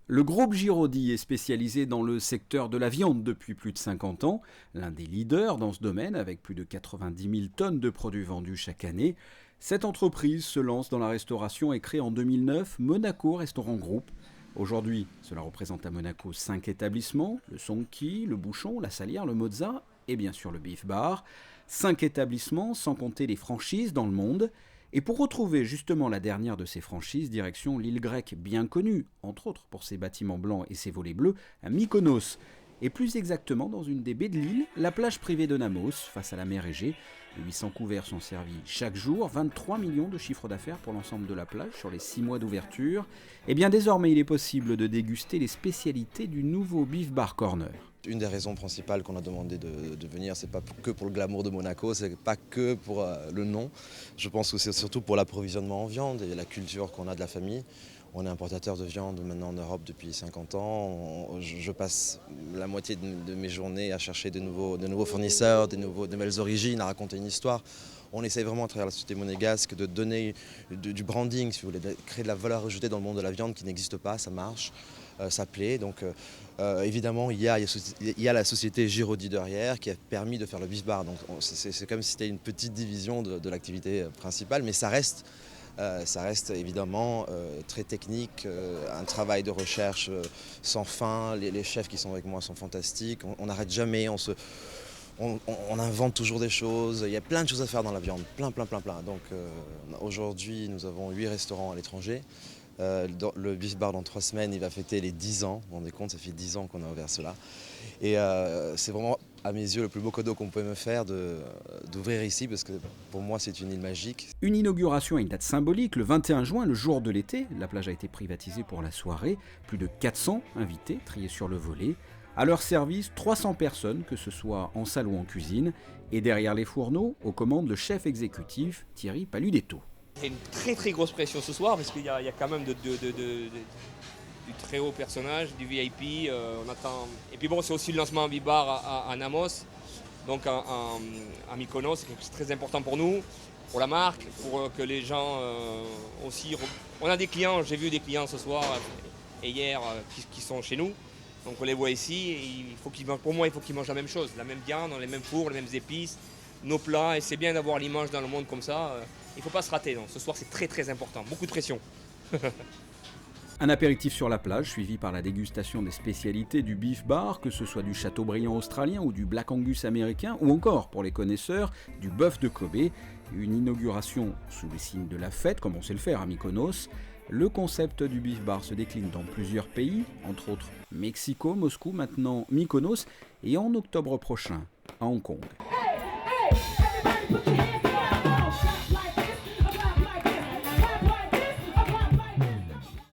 Le groupe Giraudy est spécialisé dans le secteur de la viande depuis plus de 50 ans, l'un des leaders dans ce domaine avec plus de 90 000 tonnes de produits vendus chaque année. Cette entreprise se lance dans la restauration et crée en 2009 Monaco Restaurant Group. Aujourd'hui, cela représente à Monaco 5 établissements, le Sonki, le Bouchon, la Salière, le Mozza et bien sûr le Beef Bar. 5 établissements sans compter les franchises dans le monde. Et pour retrouver justement la dernière de ces franchises, direction l'île grecque bien connue, entre autres pour ses bâtiments blancs et ses volets bleus, à Mykonos. Et plus exactement dans une des baies de l'île, la plage privée de Namos, face à la mer Égée. 800 couverts sont servis chaque jour, 23 millions de chiffres d'affaires pour l'ensemble de la plage sur les 6 mois d'ouverture. Et bien désormais il est possible de déguster les spécialités du nouveau Beef Bar Corner. Une des raisons principales qu'on a demandé de venir, c'est pas que pour le glamour de Monaco, c'est pas que pour le nom. Je pense que c'est surtout pour l'approvisionnement en viande et la culture qu'on a de la famille. On est importateur de viande maintenant en Europe depuis 50 ans. Je passe la moitié de mes journées à chercher de nouveaux fournisseurs, de nouvelles origines, à raconter une histoire. On essaie vraiment à travers la société monégasque de donner du branding, si vous voulez, de créer de la valeur ajoutée dans le monde de la viande qui n'existe pas, ça marche, ça plaît. Donc évidemment, il y a la société Giraudy derrière qui a permis de faire le Beef Bar. Donc c'est comme si c'était une petite division de l'activité principale, mais ça reste évidemment très technique, un travail de recherche sans fin. Les chefs qui sont avec moi sont fantastiques, on n'arrête jamais, on invente toujours des choses, il y a plein de choses à faire dans la viande, plein. Donc aujourd'hui nous avons 8 restaurants à l'étranger. Le Beef Bar dans 3 semaines, il va fêter les 10 ans, vous vous rendez compte, ça fait 10 ans qu'on a ouvert cela. Et c'est vraiment à mes yeux le plus beau cadeau qu'on pouvait me faire d'ouvrir ici parce que pour moi c'est une île magique. Une inauguration à une date symbolique, le 21 juin, le jour de l'été. La plage a été privatisée pour la soirée. Plus de 400 invités triés sur le volet. À leur service, 300 personnes, que ce soit en salle ou en cuisine. Et derrière les fourneaux, aux commandes, le chef exécutif Thierry Paludetto. C'est une très grosse pression ce soir parce qu'il y a quand même du très haut personnage, du VIP. On attend. Et puis bon, c'est aussi le lancement Beef Bar à Namos, donc à Mykonos. C'est quelque chose de très important pour nous, pour la marque, pour que les gens aussi. On a des clients, j'ai vu des clients ce soir et hier qui sont chez nous. Donc on les voit ici et pour moi il faut qu'ils mangent la même chose, la même viande, dans les mêmes fours, les mêmes épices, nos plats. Et c'est bien d'avoir l'image dans le monde comme ça. Il ne faut pas se rater, non. Ce soir c'est très important, beaucoup de pression. Un apéritif sur la plage, suivi par la dégustation des spécialités du Beef Bar, que ce soit du Châteaubriand australien ou du Black Angus américain, ou encore, pour les connaisseurs, du bœuf de Kobe. Une inauguration sous les signes de la fête, comme on sait le faire à Mykonos. Le concept du Beef Bar se décline dans plusieurs pays, entre autres Mexico, Moscou, maintenant Mykonos, et en octobre prochain, à Hong Kong. Hey, everybody put your hands